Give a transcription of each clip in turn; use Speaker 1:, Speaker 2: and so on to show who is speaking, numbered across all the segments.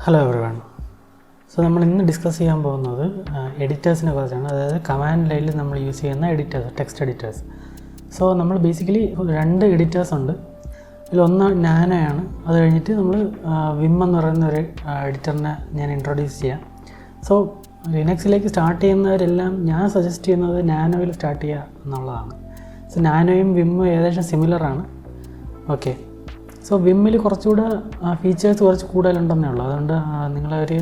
Speaker 1: Hello everyone. So നമ്മൾ ഇന്ന് discuss ചെയ്യാൻ പോകുന്നത് എഡിറ്റേഴ്സിനെ കുറിച്ചാണ്. അതായത് കമാൻഡ് ലൈനിൽ നമ്മൾ യൂസ് ചെയ്യുന്ന എഡിറ്റേഴ്സ്, ടെക്സ്റ്റ് എഡിറ്റേഴ്സ്. സോ നമ്മൾ ബേസിക്കലി 2 എഡിറ്റേഴ്സ് ഉണ്ട്. ഇതിലൊന്ന് നാനോയാണ്. അത് കഴിഞ്ഞിട്ട് നമ്മൾ വിം എന്ന് പറയുന്ന ഒരു എഡിറ്ററിനെ ഞാൻ ഇൻട്രൊഡ്യൂസ് ചെയ്യാം. സോ ലിനക്സിലേക്ക് സ്റ്റാർട്ട് ചെയ്യുന്നവരെല്ലാം ഞാൻ സജസ്റ്റ് ചെയ്യുന്നത് നാനോയിൽ സ്റ്റാർട്ട് ചെയ്യുക എന്നുള്ളതാണ്. സോ നാനോയും വിമ്മും ഏകദേശം സിമിലറാണ്. ഓക്കെ, സോ വിമ്മിൽ കുറച്ചുകൂടെ ഫീച്ചേഴ്സ് കുറച്ച് കൂടുതലുണ്ടെന്നേ ഉള്ളൂ. അതുകൊണ്ട് നിങ്ങളൊരു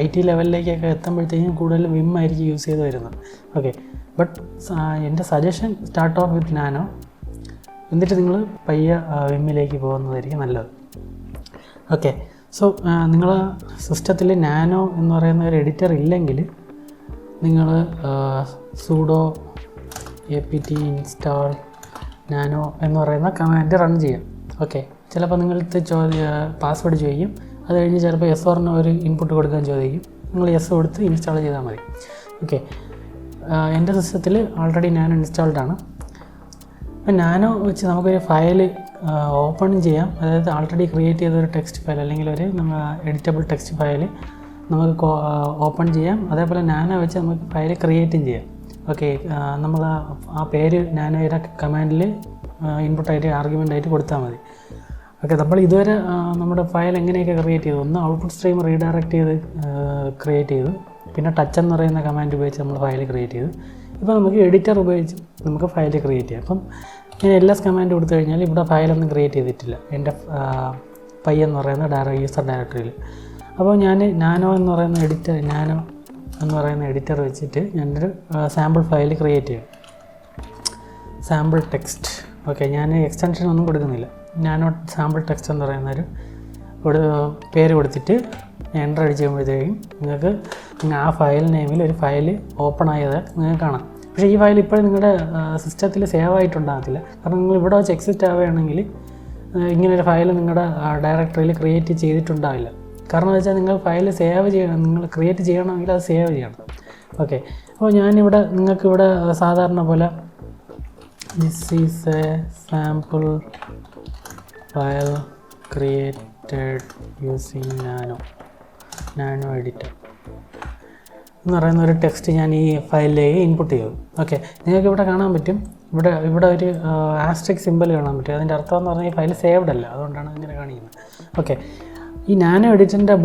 Speaker 1: IT ലെവലിലേക്കൊക്കെ എത്തുമ്പോഴത്തേക്കും കൂടുതലും വിമ്മായിരിക്കും യൂസ് ചെയ്ത് വരുന്നത്. ഓക്കെ, ബട്ട് എൻ്റെ suggestion start off with nano, എന്നിട്ട് നിങ്ങൾ പയ്യെ വിമ്മിലേക്ക് പോകുന്നതായിരിക്കും നല്ലത്. ഓക്കെ, സോ നിങ്ങൾ സിസ്റ്റത്തിൽ നാനോ എന്ന് പറയുന്ന ഒരു എഡിറ്റർ ഇല്ലെങ്കിൽ നിങ്ങൾ sudo apt install nano എന്ന് പറയുന്ന കമാൻഡ് റൺ ചെയ്യാം. ഓക്കെ, ചിലപ്പോൾ നിങ്ങൾക്ക് പാസ്വേഡ് ചോദിക്കും. അത് കഴിഞ്ഞ് ചിലപ്പോൾ yes പറഞ്ഞ ഒരു ഇൻപുട്ട് കൊടുക്കാൻ ചോദിക്കും. നിങ്ങൾ yes കൊടുത്ത് ഇൻസ്റ്റാൾ ചെയ്താൽ മതി. ഓക്കെ, എൻ്റെ സിസ്റ്റത്തിൽ ആൾറെഡി നാനോ ഇൻസ്റ്റാൾഡ് ആണ്. അപ്പോൾ നാനോ വെച്ച് നമുക്കൊരു ഫയൽ ഓപ്പൺ ചെയ്യാം. അതായത് ആൾറെഡി ക്രിയേറ്റ് ചെയ്തൊരു ടെക്സ്റ്റ് ഫയൽ അല്ലെങ്കിൽ ഒരു എഡിറ്റബിൾ ടെക്സ്റ്റ് ഫയൽ നമുക്ക് ഓപ്പൺ ചെയ്യാം. അതേപോലെ നാനോ വെച്ച് നമുക്ക് ഫയൽ ക്രിയേറ്റും ചെയ്യാം. ഓക്കെ, നമ്മൾ ആ പേര് നാനോയുടെ കമാൻഡിൽ ഇൻപുട്ടായിട്ട് ആർഗ്യുമെൻ്റായിട്ട് കൊടുത്താൽ മതി. ഓക്കെ, നമ്മൾ ഇതുവരെ നമ്മുടെ ഫയൽ എങ്ങനെയൊക്കെ ക്രിയേറ്റ് ചെയ്തു? ഒന്ന് ഔട്ട്പുട്ട് സ്ട്രീം റീഡയറക്റ്റ് ചെയ്ത് ക്രിയേറ്റ് ചെയ്തു. പിന്നെ ടച്ച് എന്ന് പറയുന്ന കമാൻഡ് ഉപയോഗിച്ച് നമ്മൾ ഫയൽ ക്രിയേറ്റ് ചെയ്തു. ഇപ്പോൾ നമുക്ക് എഡിറ്റർ ഉപയോഗിച്ച് നമുക്ക് ഫയൽ ക്രിയേറ്റ് ചെയ്യാം. അപ്പം ഞാൻ LS കമാൻഡ് കൊടുത്തു കഴിഞ്ഞാൽ ഇവിടെ ഫയലൊന്നും ക്രിയേറ്റ് ചെയ്തിട്ടില്ല എൻ്റെ പൈ എന്ന് പറയുന്ന യൂസർ ഡയറക്ടറിയിൽ. അപ്പോൾ ഞാൻ നാനോ എന്ന് പറയുന്ന എഡിറ്റർ വെച്ചിട്ട് ഞാനൊരു സാമ്പിൾ ഫയൽ ക്രിയേറ്റ് ചെയ്യും. Sample text. ഓക്കെ, ഞാൻ എക്സ്റ്റൻഷൻ ഒന്നും കൊടുക്കുന്നില്ല. നാനോ സാമ്പിൾ ടെക്സ്റ്റ് എന്ന് പറയുന്നൊരു പേര് കൊടുത്തിട്ട് എൻ്റർ അടിച്ച് കഴിയുമ്പോഴത്തേക്കും നിങ്ങൾക്ക് ആ ഫയൽ നെയിമിൽ ഒരു ഫയൽ ഓപ്പൺ ആയത് നിങ്ങൾക്ക് കാണാം. പക്ഷേ ഈ ഫയൽ ഇപ്പോഴും നിങ്ങളുടെ സിസ്റ്റത്തിൽ സേവ് ആയിട്ടുണ്ടാകത്തില്ല. കാരണം നിങ്ങൾ ഇവിടെ വെച്ച് എക്സിറ്റ് ആവുകയാണെങ്കിൽ ഇങ്ങനൊരു ഫയൽ നിങ്ങളുടെ ഡയറക്ടറിയിൽ ക്രിയേറ്റ് ചെയ്തിട്ടുണ്ടാവില്ല. കാരണം എന്ന് വെച്ചാൽ നിങ്ങൾ ഫയൽ സേവ് ചെയ്യണം, നിങ്ങൾ ക്രിയേറ്റ് ചെയ്യണമെങ്കിൽ അത് സേവ് ചെയ്യണം. ഓക്കെ, അപ്പോൾ ഞാനിവിടെ നിങ്ങൾക്കിവിടെ സാധാരണ പോലെ this is a sample file created using nano editor എന്ന് പറയുന്ന ഒരു ടെക്സ്റ്റ് ഞാൻ ഈ ഫയലിലേക്ക് ഇൻപുട്ട് ചെയ്തു. ഓക്കെ, നിങ്ങൾക്ക് ഇവിടെ കാണാൻ പറ്റും, ഇവിടെ ഒരു ആസ്ട്രിക് സിമ്പിൾ കാണാൻ പറ്റും. അതിൻ്റെ അർത്ഥം എന്ന് പറഞ്ഞാൽ ഈ ഫയൽ സേവ്ഡ് അല്ല, അതുകൊണ്ടാണ് ഇങ്ങനെ കാണിക്കുന്നത്. ഓക്കെ, ഈ നാനോ എഡിറ്ററിൻ്റെ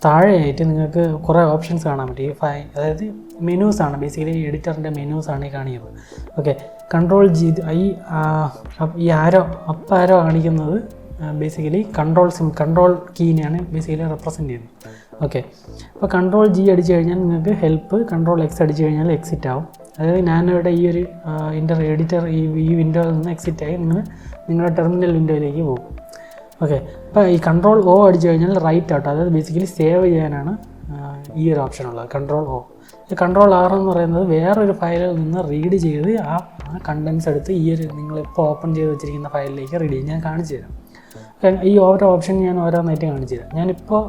Speaker 1: താഴെയായിട്ട് നിങ്ങൾക്ക് കുറേ ഓപ്ഷൻസ് കാണാൻ പറ്റും. അതായത് മെനൂസാണ്, ബേസിക്കലി എഡിറ്ററിൻ്റെ മെനൂസാണ് ഈ കാണിക്കുന്നത്. ഓക്കെ, കൺട്രോൾ G, ഈ ആരോ അപ്പ് ആരോ കാണിക്കുന്നത് ബേസിക്കലി കൺട്രോൾ കീനെയാണ് ബേസിക്കലി റെപ്രസെൻറ്റ് ചെയ്യുന്നത്. ഓക്കെ, അപ്പോൾ കൺട്രോൾ G അടിച്ചു കഴിഞ്ഞാൽ നിങ്ങൾക്ക് ഹെൽപ്പ്, കൺട്രോൾ X അടിച്ചു കഴിഞ്ഞാൽ എക്സിറ്റ് ആവും. അതായത് നാനോയുടെ ഈ ഒരു എഡിറ്റർ ഈ വിൻഡോയിൽ നിന്ന് എക്സിറ്റ് ആയി നിങ്ങളുടെ ടെർമിനൽ വിൻഡോയിലേക്ക് പോകും. ഓക്കെ, അപ്പോൾ ഈ കൺട്രോൾ O അടിച്ചു കഴിഞ്ഞാൽ റൈറ്റ് ആട്ടോ. അതായത് ബേസിക്കലി സേവ് ചെയ്യാനാണ് ഈ ഒരു ഓപ്ഷൻ ഉള്ളത്, കൺട്രോൾ O. കൺട്രോൾ R എന്ന് പറയുന്നത് വേറൊരു ഫയലിൽ നിന്ന് റീഡ് ചെയ്ത് ആ കണ്ടൻസ് എടുത്ത് ഈ ഒരു നിങ്ങളിപ്പോൾ ഓപ്പൺ ചെയ്ത് വെച്ചിരിക്കുന്ന ഫയലിലേക്ക് റീഡ് ചെയ്യും. ഞാൻ കാണിച്ചു തരാം. ഈ ഓരോ ഓപ്ഷൻ ഞാൻ ഓരോന്നായിട്ട് കാണിച്ചു തരാം. ഞാനിപ്പോൾ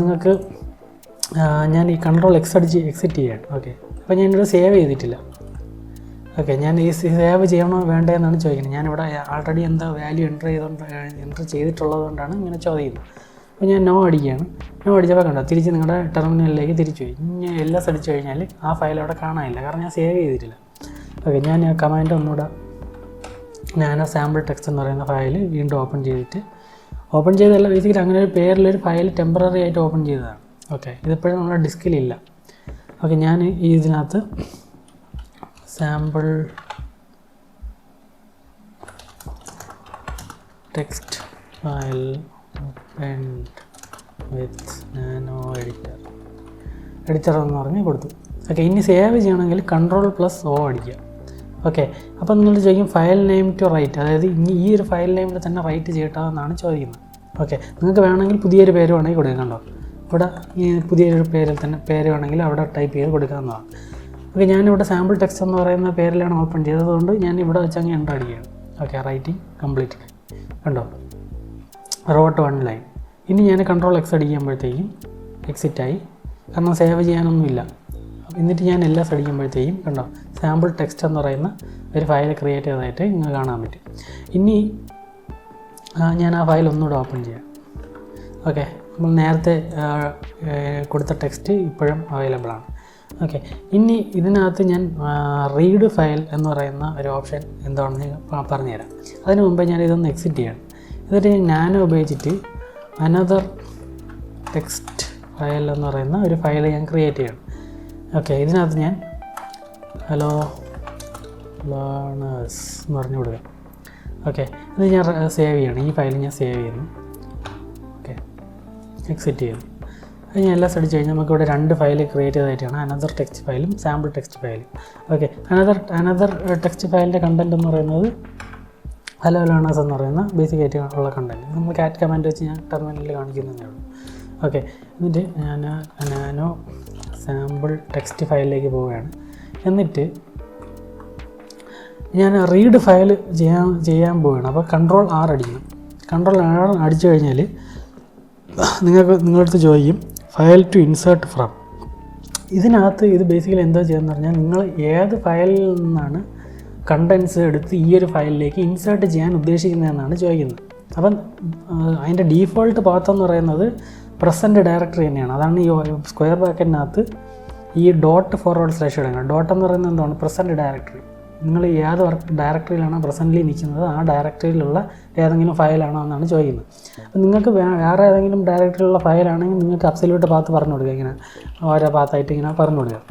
Speaker 1: നിങ്ങൾക്ക് ഞാൻ ഈ കൺട്രോൾ X അടിച്ച് എക്സിറ്റ് ചെയ്യാം. ഓക്കെ, അപ്പോൾ ഞാനിവിടെ സേവ് ചെയ്തിട്ടില്ല. ഓക്കെ, ഞാൻ ഈ സേവ് ചെയ്യണോ വേണ്ടേ എന്നാണ് ചോദിക്കുന്നത്. ഞാനിവിടെ ആൾറെഡി എന്താ വാല്യൂ എൻ്റർ ചെയ്തിട്ടുള്ളത് കൊണ്ടാണ് ഇങ്ങനെ ചോദിക്കുന്നത്. അപ്പോൾ ഞാൻ നോ അടിക്കുകയാണ്. നോ അടിച്ചപ്പോൾ കണ്ടോ തിരിച്ച് നിങ്ങളുടെ ടെർമിനലിലേക്ക് തിരിച്ചു പോയി. ഇനി LS അടിച്ചു കഴിഞ്ഞാൽ ആ ഫയൽ അവിടെ കാണാനില്ല, കാരണം ഞാൻ സേവ് ചെയ്തിട്ടില്ല. ഓക്കെ, ഞാൻ ആ കമാൻഡ് ഒന്നുകൂടെ നാനോ സാമ്പിൾ ടെക്സ്റ്റ് എന്ന് പറയുന്ന ഫയൽ വീണ്ടും ഓപ്പൺ ചെയ്തല്ല, ബേസിക്കലി അങ്ങനെ ഒരു പേരിലൊരു ഫയൽ ടെമ്പററി ആയിട്ട് ഓപ്പൺ ചെയ്തതാണ്. ഓക്കെ, ഇതിപ്പോഴും നമ്മുടെ ഡിസ്കിലില്ല. ഓക്കെ, ഞാൻ ഇതിനകത്ത് sample text file opened with nano editor എന്ന് പറഞ്ഞ് കൊടുത്തു. ഓക്കെ, ഇനി സേവ് ചെയ്യണമെങ്കിൽ Ctrl+O അടിക്കുക. ഓക്കെ, അപ്പോൾ നിങ്ങൾ ചോദിക്കും ഫയൽ നെയിം ടു റൈറ്റ്, അതായത് ഇനി ഈ ഒരു ഫയൽ നെയിമിൽ തന്നെ റൈറ്റ് ചെയ്യട്ടോ എന്നാണ് ചോദിക്കുന്നത്. ഓക്കെ, നിങ്ങൾക്ക് വേണമെങ്കിൽ പുതിയൊരു പേര് വേണമെങ്കിൽ കൊടുക്കണ്ടോ, ഇവിടെ ഈ പുതിയൊരു പേര് വേണമെങ്കിൽ അവിടെ ടൈപ്പ് ചെയ്ത് കൊടുക്കാവുന്നതാണ്. ഓക്കെ, ഞാനിവിടെ സാമ്പിൾ ടെക്സ്റ്റ് എന്ന് പറയുന്ന പേരിലാണ് ഓപ്പൺ ചെയ്തതുകൊണ്ട് ഞാൻ ഇവിടെ വെച്ചങ്ങ് എൻ്റർ അടിക്കുകയാണ്. ഓക്കെ, റൈറ്റിംഗ് കംപ്ലീറ്റ് കണ്ടോ, റോട്ട് 1 ലൈൻ. ഇനി ഞാൻ കൺട്രോൾ X അടിക്കുമ്പോഴത്തേക്കും എക്സിറ്റായി, കാരണം സേവ് ചെയ്യാനൊന്നുമില്ല. എന്നിട്ട് ഞാൻ LS അടിക്കുമ്പോഴത്തേക്കും കണ്ടോ സാമ്പിൾ ടെക്സ്റ്റ് എന്ന് പറയുന്ന ഒരു ഫയൽ ക്രിയേറ്റ് ചെയ്തതായിട്ട് നിങ്ങൾക്ക് കാണാൻ പറ്റും. ഇനി ഞാൻ ആ ഫയൽ ഒന്നുകൂടെ ഓപ്പൺ ചെയ്യാം. ഓക്കെ, നമ്മൾ നേരത്തെ കൊടുത്ത ടെക്സ്റ്റ് ഇപ്പോഴും അവൈലബിൾ ആണ്. ഓക്കെ, ഇനി ഇതിനകത്ത് ഞാൻ റീഡ് ഫയൽ എന്ന് പറയുന്ന ഒരു ഓപ്ഷൻ എന്താണെന്ന് പറഞ്ഞുതരാം. അതിന് മുമ്പ് ഞാൻ ഇതൊന്ന് എക്സിറ്റ് ചെയ്യണം. എന്നിട്ട് ഞാൻ നാനോ ഉപയോഗിച്ചിട്ട് അനദർ ടെക്സ്റ്റ് ഫയൽ എന്ന് പറയുന്ന ഒരു ഫയൽ ഞാൻ ക്രിയേറ്റ് ചെയ്യണം. ഓക്കെ, ഇതിനകത്ത് ഞാൻ ഹലോ ലേണേഴ്സ് എന്ന് പറഞ്ഞു കൊടുക്കുക. ഓക്കെ, ഇത് ഞാൻ സേവ് ചെയ്യണം. ഈ ഫയൽ ഞാൻ സേവ് ചെയ്യുന്നു. ഓക്കെ, എക്സിറ്റ് ചെയ്യുന്നു. അത് ഞാൻ എല്ലാം അടിച്ച് കഴിഞ്ഞാൽ നമുക്കിവിടെ 2 ഫയൽ ക്രിയേറ്റ് ചെയ്തതായിട്ടാണ്, അനദർ ടെക്സ്റ്റ് ഫയലും സാമ്പിൾ ടെക്സ്റ്റ് ഫയലും. ഓക്കെ, അനദർ ടെക്സ്റ്റ് ഫയലിൻ്റെ കണ്ടൻറ്റ് എന്ന് പറയുന്നത് ഹലോ ലേണേഴ്സ് എന്ന് പറയുന്ന ബേസിക് ആയിട്ട് ഉള്ള കണ്ടൻറ്റ്. നമ്മൾ കാറ്റ് കമാൻഡ് വെച്ച് ഞാൻ ടെർമിനലിൽ കാണിക്കുന്നതേ ഉള്ളൂ. ഓക്കെ, എന്നിട്ട് ഞാൻ നാനോ സാമ്പിൾ ടെക്സ്റ്റ് ഫയലിലേക്ക് പോവുകയാണ്. എന്നിട്ട് ഞാൻ റീഡ് ഫയൽ ചെയ്യാൻ പോവുകയാണ്. അപ്പോൾ കൺട്രോൾ R അടിക്കണം. കൺട്രോൾ R അടിച്ചു കഴിഞ്ഞാൽ നിങ്ങളടുത്ത് ചോദിക്കും ഫയൽ ടു ഇൻസേർട്ട് ഫ്രം. ഇതിനകത്ത് ഇത് ബേസിക്കലി എന്താ ചെയ്യുന്നത് പറഞ്ഞാൽ, നിങ്ങൾ ഏത് ഫയലിൽ നിന്നാണ് കണ്ടൻസ് എടുത്ത് ഈ ഒരു ഫയലിലേക്ക് ഇൻസേർട്ട് ചെയ്യാൻ ഉദ്ദേശിക്കുന്നതെന്നാണ് ചോദിക്കുന്നത്. അപ്പം അതിൻ്റെ ഡീഫോൾട്ട് പാത്ത് എന്ന് പറയുന്നത് പ്രസൻറ്റ് ഡയറക്ടറി തന്നെയാണ്. അതാണ് ഈ സ്ക്വയർ ബ്രാക്കറ്റിനകത്ത് ഈ .// ഇടുന്നത്. ഡോട്ട് എന്ന് പറയുന്നത് എന്താണ്? Present directory. നിങ്ങൾ ഏത് ഡയറക്ടറിയിലാണോ പ്രസൻ്റ്ലി നിൽക്കുന്നത് ആ ഡയറക്ടറിയിലുള്ള ഏതെങ്കിലും ഫയലാണോ എന്നാണ് ചോദിക്കുന്നത്. അപ്പം നിങ്ങൾക്ക് വേറെ ഏതെങ്കിലും ഡയറക്ടറിയിലുള്ള ഫയലാണെങ്കിൽ നിങ്ങൾക്ക് അബ്സല്യൂട്ട് പാത്ത് പറഞ്ഞു കൊടുക്കുക. ഇങ്ങനെ ഓരോ പാത്തായിട്ട് ഇങ്ങനെ പറഞ്ഞു കൊടുക്കുക.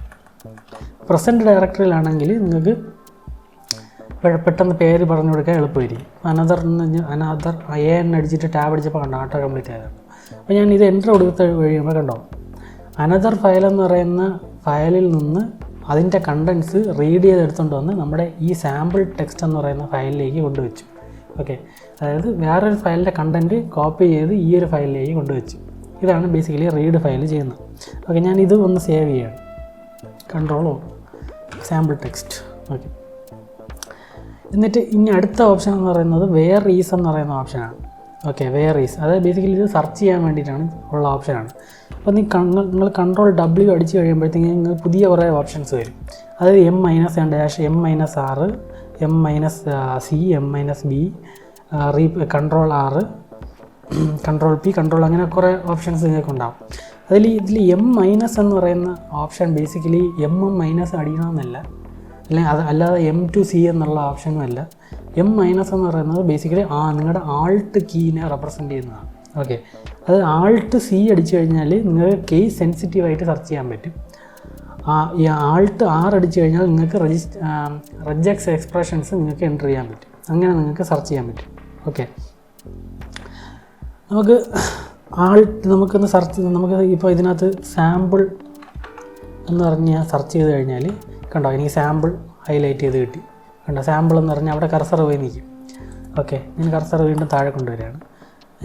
Speaker 1: പ്രസൻറ്റ് ഡയറക്ടറിയിലാണെങ്കിൽ നിങ്ങൾക്ക് പെട്ടെന്ന് പേര് പറഞ്ഞു കൊടുക്കാൻ എളുപ്പമായിരിക്കും. അനദർ അടിച്ചിട്ട് ടാബ് അടിച്ചപ്പോൾ കണ്ടോ ഓട്ടോ കംപ്ലീറ്റ് ആയതാണ്. അപ്പോൾ ഞാൻ ഇത് എൻ്റർ കൊടുത്ത് കഴിയുമ്പോൾ കണ്ടോ അനദർ ഫയൽ എന്ന് പറയുന്ന ഫയലിൽ നിന്ന് അതിൻ്റെ കണ്ടൻസ് റീഡ് ചെയ്തെടുത്തുകൊണ്ട് വന്ന് നമ്മുടെ ഈ സാമ്പിൾ ടെക്സ്റ്റ് എന്ന് പറയുന്ന ഫയലിലേക്ക് കൊണ്ടുവച്ചു. ഓക്കെ, അതായത് വേറൊരു ഫയലിൻ്റെ കണ്ടൻറ്റ് കോപ്പി ചെയ്ത് ഈ ഒരു ഫയലിലേക്ക് കൊണ്ടുവച്ചു. ഇതാണ് ബേസിക്കലി റീഡ് ഫയൽ ചെയ്യുന്നത്. ഓക്കെ, ഞാൻ ഇത് ഒന്ന് സേവ് ചെയ്യണം. Control sample text. ഓക്കെ, എന്നിട്ട് ഇനി അടുത്ത ഓപ്ഷൻ എന്ന് പറയുന്നത് വേർ ഈസ് എന്ന് പറയുന്ന ഓപ്ഷനാണ്. ഓക്കെ, വേർ ഈസ് അതായത് ബേസിക്കലി ഇത് സെർച്ച് ചെയ്യാൻ വേണ്ടിയിട്ടാണ് ഉള്ള ഓപ്ഷനാണ്. അപ്പോൾ നിങ്ങൾ കൺട്രോൾ W അടിച്ച് കഴിയുമ്പോഴത്തേക്കും നിങ്ങൾക്ക് പുതിയ കുറേ ഓപ്ഷൻസ് വരും. അതായത് M-, -R, M-C, M-B, control R, control P, control അങ്ങനെ കുറേ ഓപ്ഷൻസ് നിങ്ങൾക്ക് ഉണ്ടാകും. ഇതിൽ M- എന്ന് പറയുന്ന ഓപ്ഷൻ ബേസിക്കലി M അടിക്കണമെന്നല്ല, അല്ലാതെ M-C എന്നുള്ള ഓപ്ഷനുമല്ല. M- എന്ന് പറയുന്നത് ബേസിക്കലി നിങ്ങളുടെ ആൾട്ട് കീനെ റെപ്രസെൻ്റ് ചെയ്യുന്നതാണ്. ഓക്കെ, അത് ആൾട്ട് C അടിച്ചു കഴിഞ്ഞാൽ നിങ്ങൾക്ക് കേസ് സെൻസിറ്റീവായിട്ട് സെർച്ച് ചെയ്യാൻ പറ്റും. ഈ ആൾട്ട് R അടിച്ചു കഴിഞ്ഞാൽ നിങ്ങൾക്ക് റെജക്ട്സ് എക്സ്പ്രഷൻസ് നിങ്ങൾക്ക് എൻ്റർ ചെയ്യാൻ പറ്റും. അങ്ങനെ നിങ്ങൾക്ക് സെർച്ച് ചെയ്യാൻ പറ്റും. ഓക്കെ, നമുക്കൊന്ന് നമുക്ക് ഇപ്പോൾ ഇതിനകത്ത് സാമ്പിൾ എന്ന് പറഞ്ഞ് സെർച്ച് ചെയ്ത് കഴിഞ്ഞാൽ കണ്ടോ എനിക്ക് സാമ്പിൾ ഹൈലൈറ്റ് ചെയ്ത് കിട്ടി. കണ്ടോ സാമ്പിൾ എന്ന് പറഞ്ഞാൽ അവിടെ കർസർ പോയി നിൽക്കും. ഓക്കെ, ഞാൻ കർസർ വീണ്ടും താഴെ കൊണ്ടുവരികയാണ്.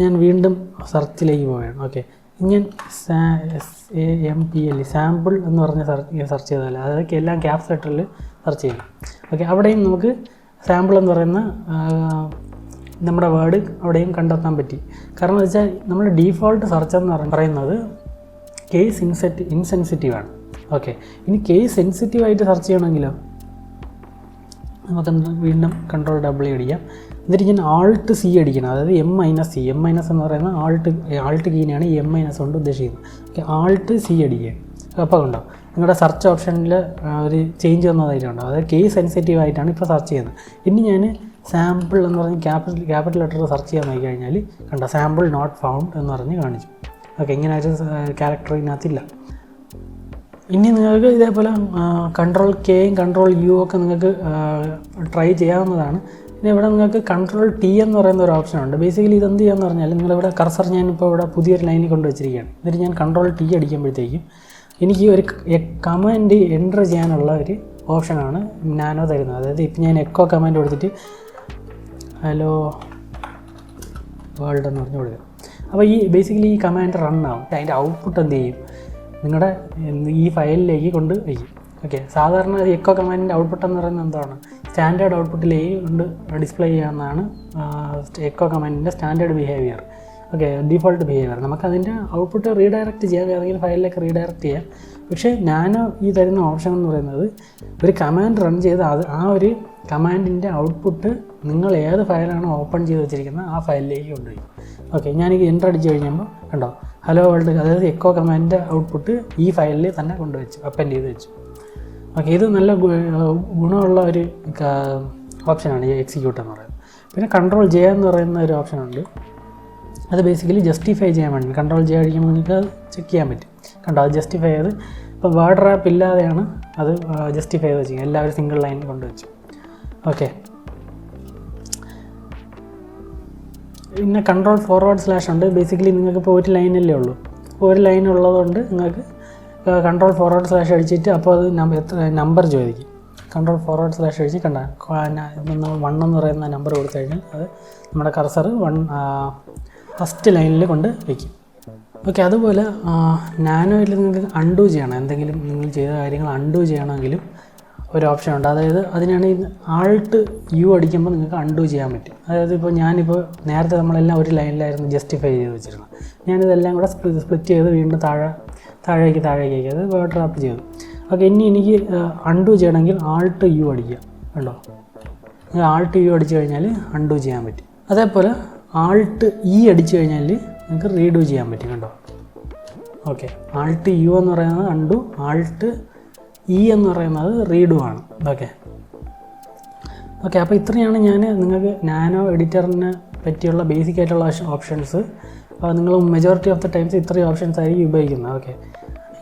Speaker 1: ഞാൻ വീണ്ടും സെർച്ചിലേക്ക് പോവുകയാണ്. ഓക്കെ, ഞാൻ SAMPL സാമ്പിൾ എന്ന് പറഞ്ഞ് സെർച്ച് ചെയ്താൽ അതൊക്കെ എല്ലാം ക്യാപ്സ് ലെറ്ററിൽ സെർച്ച് ചെയ്യണം. ഓക്കെ, അവിടെയും നമുക്ക് സാമ്പിൾ എന്ന് പറയുന്ന നമ്മുടെ വേർഡ് അവിടെയും കണ്ടെത്താൻ പറ്റി. കാരണം എന്ന് വെച്ചാൽ നമ്മൾ ഡീഫോൾട്ട് സെർച്ച് എന്ന് പറയുന്നത് കേസ് ഇൻസെൻസിറ്റീവാണ്. ഓക്കെ, ഇനി കേസ് സെൻസിറ്റീവായിട്ട് സെർച്ച് ചെയ്യണമെങ്കിലോ നമുക്ക് വീണ്ടും കൺട്രോൾ W അടിക്കാം. എന്നിട്ട് ഞാൻ ആൾട്ട് C അടിക്കണം. അതായത് M-C എന്ന് പറയുന്ന ആൾട്ട് കീനെയാണ് M- കൊണ്ട് ഉദ്ദേശിക്കുന്നത്. ഓക്കെ, ആൾട്ട് C അടിക്കുക. അപ്പോൾ ഉണ്ടോ നിങ്ങളുടെ സെർച്ച് ഓപ്ഷനിൽ ഒരു ചേഞ്ച് വന്നതായിട്ടുണ്ടോ. അതായത് കേസ് സെൻസിറ്റീവ് ആയിട്ടാണ് ഇപ്പോൾ സെർച്ച് ചെയ്യുന്നത്. ഇനി ഞാൻ സാമ്പിൾ എന്ന് പറഞ്ഞ് ക്യാപിറ്റൽ ലെറ്റർ സെർച്ച് ചെയ്യാൻ നോക്കി കഴിഞ്ഞാൽ കണ്ടോ സാമ്പിൾ നോട്ട് ഫൗണ്ട് എന്ന് പറഞ്ഞ് കാണിച്ചു. ഓക്കെ, ഇങ്ങനെ ഒരു ക്യാരക്ടർ ഇതിനകത്തില്ല. ഇനി നിങ്ങൾക്ക് ഇതേപോലെ കൺട്രോൾ Kയും കൺട്രോൾ U ഒക്കെ നിങ്ങൾക്ക് ട്രൈ ചെയ്യാവുന്നതാണ്. പിന്നെ ഇവിടെ നിങ്ങൾക്ക് കൺട്രോൾ T എന്ന് പറയുന്ന ഒരു ഓപ്ഷനുണ്ട്. ബേസിക്കലി ഇതെന്ത് ചെയ്യാന്ന് പറഞ്ഞാൽ നിങ്ങളിവിടെ കർസർ ഞാനിപ്പോൾ ഇവിടെ പുതിയൊരു ലൈനിൽ കൊണ്ടുവച്ചിരിക്കുകയാണ്. എന്നിട്ട് ഞാൻ കൺട്രോൾ T അടിക്കുമ്പോഴത്തേക്കും എനിക്ക് ഒരു കമാൻഡ് എൻ്റർ ചെയ്യാനുള്ള ഒരു ഓപ്ഷനാണ് നാനോ തരുന്നത്. അതായത് ഇപ്പം ഞാൻ എക്കോ കമാൻഡ് കൊടുത്തിട്ട് ഹലോ വേൾഡ് എന്ന് പറഞ്ഞു കൊടുക്കുക. അപ്പോൾ ഈ ബേസിക്കലി ഈ കമാൻഡ് റൺ ആവും. അതിൻ്റെ ഔട്ട്പുട്ട് എന്ത് ചെയ്യും നിങ്ങളുടെ ഈ ഫയലിലേക്ക് കൊണ്ട് വയ്ക്കും. ഓക്കെ, സാധാരണ എക്കോ കമാൻഡിൻ്റെ ഔട്ട്പുട്ട് എന്ന് പറയുന്നത് എന്താണ് സ്റ്റാൻഡേർഡ് ഔട്ട്പുട്ടിലേക്ക് കൊണ്ട് ഡിസ്പ്ലേ ചെയ്യാവുന്നതാണ് എക്കോ കമാൻഡിൻ്റെ standard behaviour. Okay, default behaviour. നമുക്കതിൻ്റെ ഔട്ട്പുട്ട് റീഡയറക്റ്റ് ചെയ്യാം, ഏതെങ്കിലും ഫയലിലേക്ക് റീഡയറക്റ്റ് ചെയ്യാം. പക്ഷേ നാനോ ഈ തരുന്ന ഓപ്ഷൻ എന്ന് പറയുന്നത് ഒരു കമാൻഡ് റൺ ചെയ്ത് ആ ഒരു കമാൻഡിൻ്റെ ഔട്ട്പുട്ട് നിങ്ങൾ ഏത് ഫയലാണോ ഓപ്പൺ ചെയ്ത് വെച്ചിരിക്കുന്നത് ആ ഫയലിലേക്ക് കൊണ്ടുപോയി. ഓക്കെ, ഞാനിത് എൻ്റർ അടിച്ച് കഴിഞ്ഞപ്പോൾ കണ്ടോ ഹലോ വേൾഡ്, അതായത് എക്കോ കമാൻഡിൻ്റെ ഔട്ട്പുട്ട് ഈ ഫയലിൽ തന്നെ കൊണ്ടുവച്ചു, അപ്പൻഡ് ചെയ്ത് വെച്ചു. ഓക്കെ, ഇത് നല്ല ഗുണമുള്ള ഒരു ഓപ്ഷനാണ് ഈ എക്സിക്യൂട്ട് എന്ന് പറയുന്നത്. പിന്നെ കൺട്രോൾ ജെ എന്ന് പറയുന്ന ഒരു ഓപ്ഷനുണ്ട്. അത് ബേസിക്കലി ജസ്റ്റിഫൈ ചെയ്യാൻ വേണ്ടി കൺട്രോൾ ജെ അടിക്കുമ്പോൾ നിങ്ങൾക്ക് അത് ചെക്ക് ചെയ്യാൻ പറ്റും. കണ്ടോ, അത് ജസ്റ്റിഫൈ ചെയ്ത് ഇപ്പോൾ വേർഡ് റാപ്പ് ഇല്ലാതെയാണ് അത് ജസ്റ്റിഫൈ ചെയ്ത് വെച്ചിരിക്കുന്നത്, എല്ലാവരും സിംഗിൾ ലൈൻ കൊണ്ടുവച്ചു. ഓക്കെ, പിന്നെ കൺട്രോൾ ഫോർവേഡ് സ്ലാഷ് ഉണ്ട്. ബേസിക്കലി നിങ്ങൾക്കിപ്പോൾ ഒരു ലൈനല്ലേ ഉള്ളൂ, ഒരു ലൈൻ ഉള്ളതുകൊണ്ട് നിങ്ങൾക്ക് കൺട്രോൾ ഫോർവേഡ് സ്ലാഷ് അടിച്ചിട്ട് അപ്പോൾ അത് നമ്പർ ചോദിക്കും. കൺട്രോൾ ഫോർവേഡ് സ്ലാഷ് അടിച്ച് കണ്ട 1 എന്ന് പറയുന്ന നമ്പർ കൊടുത്തു കഴിഞ്ഞാൽ അത് നമ്മുടെ കർസർ ഫസ്റ്റ് ലൈനിൽ കൊണ്ട് വയ്ക്കും. ഓക്കെ, അതുപോലെ നാനോയിൽ നിങ്ങൾക്ക് അൺഡു ചെയ്യണം, എന്തെങ്കിലും നിങ്ങൾ ചെയ്ത കാര്യങ്ങൾ അൺഡു ചെയ്യണമെങ്കിലും ഒരു ഓപ്ഷൻ ഉണ്ട്. അതായത് അതിനാണ് ഈ Alt U അടിക്കുമ്പോൾ നിങ്ങൾക്ക് അൺഡു ചെയ്യാൻ പറ്റും. അതായത് ഇപ്പോൾ ഞാനിപ്പോൾ നേരത്തെ നമ്മളെല്ലാം ഒരു ലൈനിലായിരുന്നു ജസ്റ്റിഫൈ ചെയ്ത് വെച്ചിരുന്നത്, ഞാനിതെല്ലാം കൂടെ സ്പ്ലിറ്റ് ചെയ്ത് വീണ്ടും താഴേക്ക് അത് വേർഡ് റാപ്പ് ചെയ്തു. ഓക്കെ, ഇനി എനിക്ക് അൺഡു ചെയ്യണമെങ്കിൽ Alt U അടിക്കുക. കണ്ടോ, Alt U അടിച്ചു കഴിഞ്ഞാൽ അൺഡു ചെയ്യാൻ പറ്റും. അതേപോലെ Alt E അടിച്ചു കഴിഞ്ഞാൽ നിങ്ങൾക്ക് റീഡു ചെയ്യാൻ പറ്റും. കണ്ടോ, ഓക്കെ, Alt U എന്ന് പറയുന്നത് അൺഡു, Alt E എന്ന് പറയുന്നത് റീഡു ആണ്. ഓക്കെ, അപ്പോൾ ഇത്രയാണ് ഞാൻ നിങ്ങൾക്ക് നാനോ എഡിറ്ററിനെ പറ്റിയുള്ള ബേസിക് ആയിട്ടുള്ള ഓപ്ഷൻസ്. നിങ്ങൾ മെജോറിറ്റി ഓഫ് ദ ടൈംസ് ഇത്രയും ഓപ്ഷൻസ് ആയിരിക്കും ഉപയോഗിക്കുന്നത്. ഓക്കെ,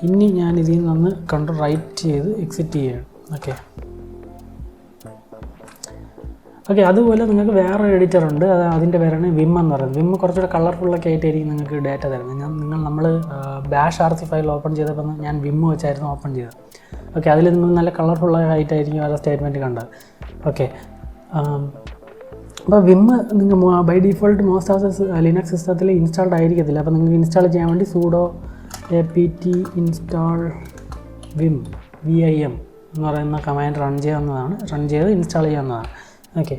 Speaker 1: ഇനി ഞാൻ ഇതിൽ നിന്ന് കൺട്രോൾ റൈറ്റ് ചെയ്ത് എക്സിറ്റ് ചെയ്യുകയാണ്. ഓക്കെ, അതുപോലെ നിങ്ങൾക്ക് വേറെ എഡിറ്റർ ഉണ്ട്, അതിൻ്റെ പേരാണ് വിം എന്ന് പറയുന്നത്. വിം കുറച്ചുകൂടെ കളർഫുള്ളൊക്കെ ആയിട്ടായിരിക്കും നിങ്ങൾക്ക് ഡാറ്റ തരുന്നത്. നമ്മൾ ബാഷ് RC ഫയൽ ഓപ്പൺ ചെയ്തപ്പോൾ ഞാൻ വിം വെച്ചായിരുന്നു ഓപ്പൺ ചെയ്തത്. ഓക്കെ, അതിൽ നിങ്ങൾ നല്ല കളർഫുള്ളായിട്ടായിരിക്കും ആ സ്റ്റേറ്റ്മെൻറ്റ് കണ്ടത്. ഓക്കെ, അപ്പോൾ വിം നിങ്ങൾ by default most of the Linux സിസ്റ്റത്തിൽ ഇൻസ്റ്റാൾഡ് ആയിരിക്കത്തില്ല. അപ്പോൾ നിങ്ങൾക്ക് ഇൻസ്റ്റാൾ ചെയ്യാൻ വേണ്ടി sudo apt install vim എന്ന് പറയുന്ന കമാൻഡ് റൺ ചെയ്ത് ഇൻസ്റ്റാൾ ചെയ്യാവുന്നതാണ്. ഓക്കെ,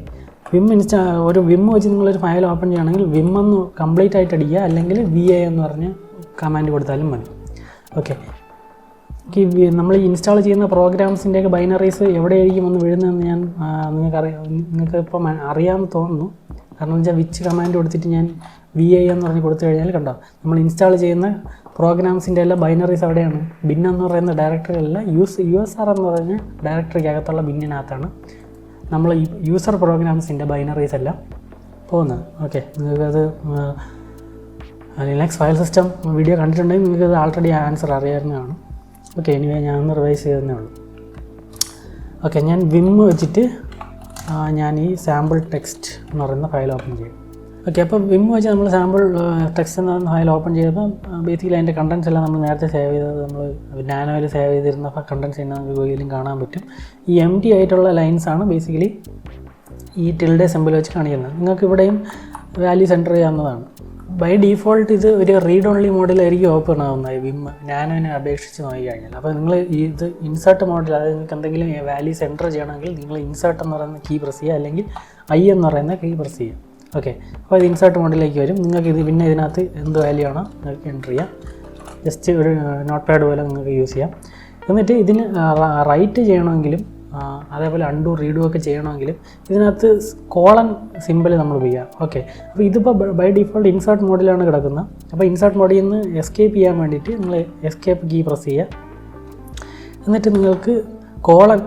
Speaker 1: ഒരു വിം വെച്ച് നിങ്ങളൊരു ഫയൽ ഓപ്പൺ ചെയ്യുകയാണെങ്കിൽ വിം ഒന്ന് കംപ്ലീറ്റ് ആയിട്ട് അടിക്കുക, അല്ലെങ്കിൽ VA എന്ന് പറഞ്ഞ് കമാൻഡ് കൊടുത്താലും മതി. ഓക്കെ, നമ്മൾ ഇൻസ്റ്റാൾ ചെയ്യുന്ന പ്രോഗ്രാംസിൻ്റെയൊക്കെ ബൈനറീസ് എവിടെയായിരിക്കും ഒന്ന് വീഴുന്നതെന്ന് ഞാൻ നിങ്ങൾക്കിപ്പം അറിയാമെന്ന് തോന്നുന്നു. കാരണം എന്ന് വെച്ചാൽ വിച്ച് കമാൻഡ് കൊടുത്തിട്ട് ഞാൻ VA എന്ന് പറഞ്ഞ് കൊടുത്തു കഴിഞ്ഞാൽ കണ്ടോ, നമ്മൾ ഇൻസ്റ്റാൾ ചെയ്യുന്ന പ്രോഗ്രാംസിൻ്റെ എല്ലാം ബൈനറീസ് എവിടെയാണ്? ബിൻ എന്ന് പറയുന്ന ഡയറക്ടറി അല്ല, USR എന്ന് പറഞ്ഞ ഡയറക്ടറിക്കകത്തുള്ള ബിന്നിനകത്താണ് നമ്മൾ യൂസർ പ്രോഗ്രാംസിൻ്റെ ബൈനറീസ് എല്ലാം പോകുന്നത്. ഓക്കെ, നിങ്ങൾക്കത് ലിനക്സ് ഫയൽ സിസ്റ്റം വീഡിയോ കണ്ടിട്ടുണ്ടെങ്കിൽ നിങ്ങൾക്കത് ആൾറെഡി ആൻസർ അറിയാവുന്നതാണ്. ഓക്കെ, എനിവേ ഞാനൊന്ന് റിവൈസ് ചെയ്തതേ ഉള്ളൂ. ഓക്കെ, ഞാൻ വിം വെച്ചിട്ട് ഞാൻ ഈ സാമ്പിൾ ടെക്സ്റ്റ് എന്ന് പറയുന്ന ഫയൽ ഓപ്പൺ ചെയ്യും. ഓക്കെ, അപ്പോൾ വിം വെച്ച് നമ്മൾ സാമ്പിൾ ടെക്സ്റ്റ് എന്ന് പറയുന്ന ഫയൽ ഓപ്പൺ ചെയ്തപ്പോൾ ബേസിക്കലി അതിൻ്റെ കണ്ടൻസ് എല്ലാം നമ്മൾ നേരത്തെ സേവ് ചെയ്തത്, നമ്മൾ നാനോയിൽ സേവ് ചെയ്തിരുന്ന കണ്ടൻസ് തന്നെ നമുക്ക് ഗൂഗിളിലും കാണാൻ പറ്റും. ഈ empty ആയിട്ടുള്ള ലൈൻസാണ് ബേസിക്കലി ഈ ടിൽഡേ സിമ്പിൾ വെച്ച് കാണിക്കുന്നത്. നിങ്ങൾക്ക് ഇവിടെയും വാല്യൂസ് എൻ്റർ ചെയ്യാവുന്നതാണ്. ബൈ ഡീഫോൾട്ട് ഇത് ഒരു റീഡ് ഓൺലി മോഡിലായിരിക്കും ഓപ്പൺ ആവുന്നത് വിം നാനോനെ അപേക്ഷിച്ച് നോക്കി കഴിഞ്ഞാൽ. അപ്പോൾ നിങ്ങൾ ഇത് ഇൻസേർട്ട് മോഡിൽ, അതായത് നിങ്ങൾക്ക് എന്തെങ്കിലും വാല്യൂസ് എൻ്റർ ചെയ്യണമെങ്കിൽ നിങ്ങൾ ഇൻസേർട്ട് എന്ന് പറയുന്ന കീ പ്രസ് ചെയ്യുക, അല്ലെങ്കിൽ I എന്ന് പറയുന്ന കീ പ്രസ് ചെയ്യുക. ഓക്കെ, അപ്പോൾ ഇത് ഇൻസേർട്ട് മോഡിലേക്ക് വരും. നിങ്ങൾക്ക് പിന്നെ ഇതിനകത്ത് എന്ത് വാല്യൂ ആണോ നിങ്ങൾക്ക് എൻ്റർ ചെയ്യാം. ജസ്റ്റ് ഒരു നോട്ട് പാഡ് പോലെ നിങ്ങൾക്ക് യൂസ് ചെയ്യാം. എന്നിട്ട് ഇതിന് റൈറ്റ് ചെയ്യണമെങ്കിലും അതേപോലെ അൺഡു റീഡു ഒക്കെ ചെയ്യണമെങ്കിലും ഇതിനകത്ത് കോളൻ സിമ്പിൾ നമ്മൾ ഉപയോഗിക്കുക. ഓക്കെ, അപ്പോൾ ഇതിപ്പോൾ ബൈ ഡിഫോൾട്ട് ഇൻസേർട്ട് മോഡിലാണ് കിടക്കുന്നത്. അപ്പോൾ ഇൻസേർട്ട് മോഡിൽ നിന്ന് എസ്കേപ്പ് ചെയ്യാൻ വേണ്ടിയിട്ട് നിങ്ങൾ എസ്കേപ്പ് കീ പ്രസ് ചെയ്യുക. എന്നിട്ട് നിങ്ങൾക്ക് കോളൻ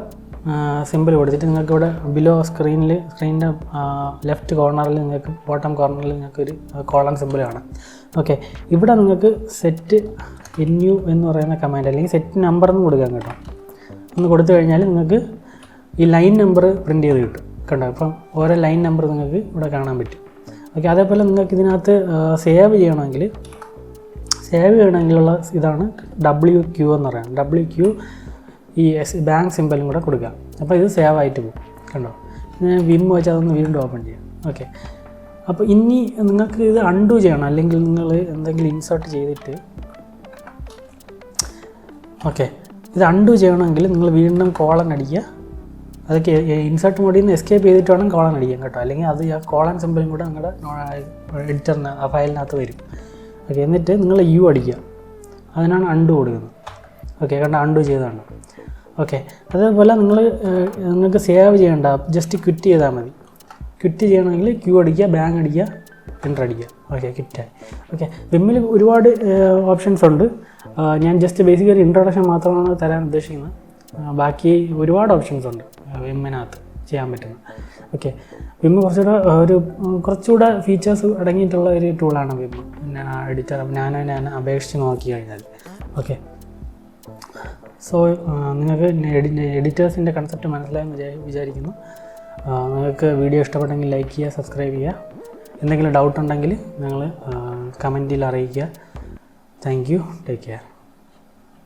Speaker 1: സിമ്പിൾ കൊടുത്തിട്ട് നിങ്ങൾക്ക് ഇവിടെ ബിലോ സ്ക്രീനിൻ്റെ ലെഫ്റ്റ് കോർണറിൽ നിങ്ങൾക്ക് ബോട്ടം കോർണറിൽ നിങ്ങൾക്കൊരു കോളൻ സിമ്പിൾ കാണാം. ഓക്കെ, ഇവിടെ നിങ്ങൾക്ക് സെറ്റ് NU എന്ന് പറയുന്ന കമാൻഡ് അല്ലെങ്കിൽ സെറ്റ് നമ്പർ എന്ന് കൊടുക്കാൻ കേട്ടോ. ഒന്ന് കൊടുത്തു കഴിഞ്ഞാൽ നിങ്ങൾക്ക് ഈ ലൈൻ നമ്പർ പ്രിൻ്റ് ചെയ്ത് കിട്ടും. കണ്ടോ, അപ്പം ഓരോ ലൈൻ നമ്പർ നിങ്ങൾക്ക് ഇവിടെ കാണാൻ പറ്റും. ഓക്കെ, അതേപോലെ നിങ്ങൾക്ക് ഇതിനകത്ത് സേവ് ചെയ്യണമെങ്കിലുള്ള ഇതാണ് WQ എന്ന് പറയുന്നത്. WQ ഈ ബാങ്ക് സിമ്പലും കൂടെ കൊടുക്കുക. അപ്പോൾ ഇത് സേവ് ആയിട്ട് പോകും. കണ്ടോ, ഞാൻ വിം വെച്ച് അതൊന്ന് വീണ്ടും ഓപ്പൺ ചെയ്യാം. ഓക്കെ, അപ്പോൾ ഇനി നിങ്ങൾക്ക് ഇത് അൺഡു ചെയ്യണം, അല്ലെങ്കിൽ നിങ്ങൾ എന്തെങ്കിലും ഇൻസേർട്ട് ചെയ്തിട്ട് ഓക്കെ ഇത് അൺഡു ചെയ്യണമെങ്കിൽ നിങ്ങൾ വീണ്ടും കോളൻ അടിക്കുക. അതൊക്കെ ഇൻസേർട്ട് മോഡിൽ നിന്ന് എസ്കേപ്പ് ചെയ്തിട്ട് വേണം കോളൻ അടിക്കാൻ കേട്ടോ, അല്ലെങ്കിൽ അത് ആ കോളൻ സിമ്പിളും കൂടെ നിങ്ങളുടെ എഡിറ്ററിന് ആ ഫയലിനകത്ത് വരും. ഓക്കെ, എന്നിട്ട് നിങ്ങൾ U അടിക്കുക, അതിനാണ് അൺഡു കൊടുക്കുന്നത്. ഓക്കെ, കണ്ട അൺഡു ചെയ്തതാണ്. ഓക്കെ, അതേപോലെ നിങ്ങൾക്ക് സേവ് ചെയ്യേണ്ട, ജസ്റ്റ് ക്വിറ്റ് ചെയ്താൽ മതി. ക്വിറ്റ് ചെയ്യണമെങ്കിൽ ക്യൂ അടിക്കുക, ബാങ് അടിക്കുക, എൻ്റർ അടിക്കുക. ഓക്കെ, ക്വിറ്റായി. ഓക്കെ, വിമ്മിൽ ഒരുപാട് ഓപ്ഷൻസ് ഉണ്ട്. ഞാൻ ജസ്റ്റ് ബേസിക് ഒരു ഇൻട്രൊഡക്ഷൻ മാത്രമാണ് തരാൻ ഉദ്ദേശിക്കുന്നത്. ബാക്കി ഒരുപാട് ഓപ്ഷൻസ് ഉണ്ട് വിമ്മിനകത്ത് ചെയ്യാൻ പറ്റുന്നത്. ഓക്കെ, വിമ്മ് കുറച്ചുകൂടെ ഫീച്ചേഴ്സ് അടങ്ങിയിട്ടുള്ള ഒരു ടൂളാണ് വിമ്മ്. എഡിറ്റർ ഞാൻ അപേക്ഷിച്ച് നോക്കി കഴിഞ്ഞാൽ. ഓക്കെ, സോ നിങ്ങൾക്ക് എഡിറ്റേഴ്സിൻ്റെ കൺസെപ്റ്റ് മനസ്സിലായെന്ന് വിചാരിക്കുന്നു. നിങ്ങൾക്ക് വീഡിയോ ഇഷ്ടപ്പെട്ടെങ്കിൽ ലൈക്ക് ചെയ്യുക, സബ്സ്ക്രൈബ് ചെയ്യുക. എന്തെങ്കിലും ഡൗട്ട് ഉണ്ടെങ്കിൽ നിങ്ങൾ കമൻറ്റിൽ അറിയിക്കുക. Thank you, take care.